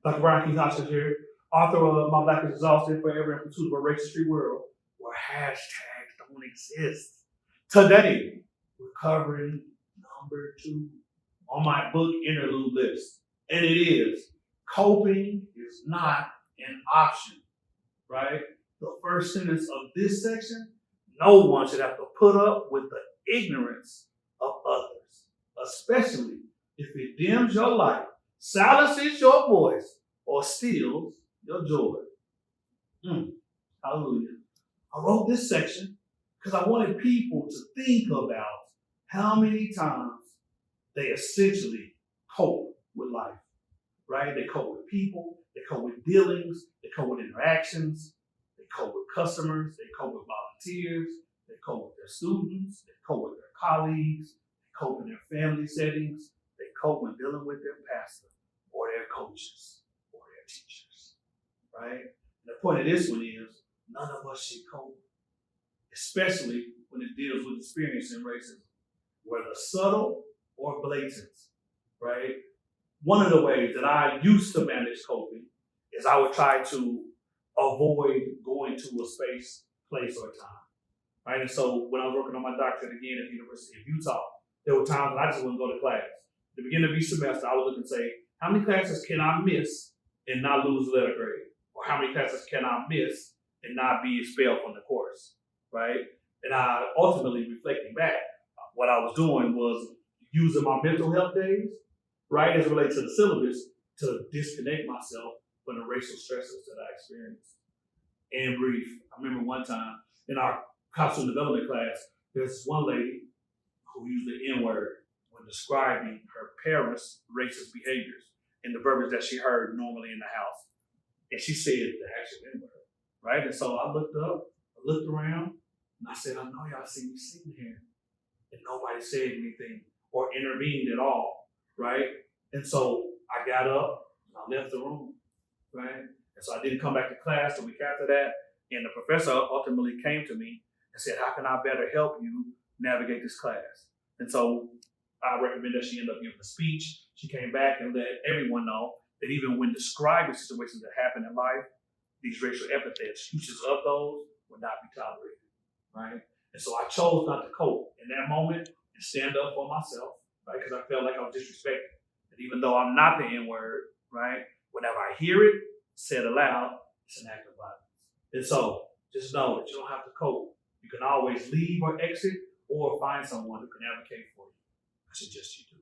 Dr. Bryan K. Hotchkins here, author of My Black is Exhaustion, Forever in Pursuit of a Racist-Free World, where hashtags don't exist. Today, we're covering number 2 on my book interlude list. And it is, coping is not an option, right? The first sentence of this section, no one should have to put up with the ignorance of others, especially if it dims your light, silences your voice, or steals your joy. Hallelujah. I wrote this section because I wanted people to think about how many times they essentially cope with life, right? They cope with people, they cope with dealings, they cope with interactions, they cope with customers, they cope with volunteers, they cope with their students, they cope with their colleagues, they cope in their family settings, they cope when dealing with their pastor or their coaches or their teachers, right? And the point of this one is none of us should cope, especially when it deals with experiencing racism, whether subtle or blatant, right? One of the ways that I used to manage coping is I would try to avoid going to a space, place, or time, right? And so when I was working on my doctorate again at the University of Utah, there were times when I just wouldn't go to class. At the beginning of each semester, I would look and say, how many classes can I miss and not lose a letter grade? Or how many classes can I miss and not be expelled from the course, right? And I ultimately, reflecting back, what I was doing was using my mental health days, right, as it relates to the syllabus, to disconnect myself from the racial stresses that I experienced. In brief, I remember one time in our costume development class, there's this one lady who used the N-word when describing her parents' racist behaviors in the verbiage that she heard normally in the house. And she said the actual N-word, right? And so I looked up, I looked around, and I said, I know y'all see me sitting here. And nobody said anything or intervened at all, right? And so I got up and I left the room, right? And so I didn't come back to class the week after that. And the professor ultimately came to me and said, how can I better help you navigate this class? And so I recommend that she end up giving a speech. She came back and let everyone know that even when describing situations that happen in life, these racial epithets, uses of those will not be tolerated, right? And so I chose not to cope in that moment and stand up for myself, right? Because I felt like I was disrespected. And even though I'm not the N-word, right? Whenever I hear it said aloud, it's an act of violence. And so just know that you don't have to cope. You can always leave or exit or find someone who can advocate for you. I suggest you do.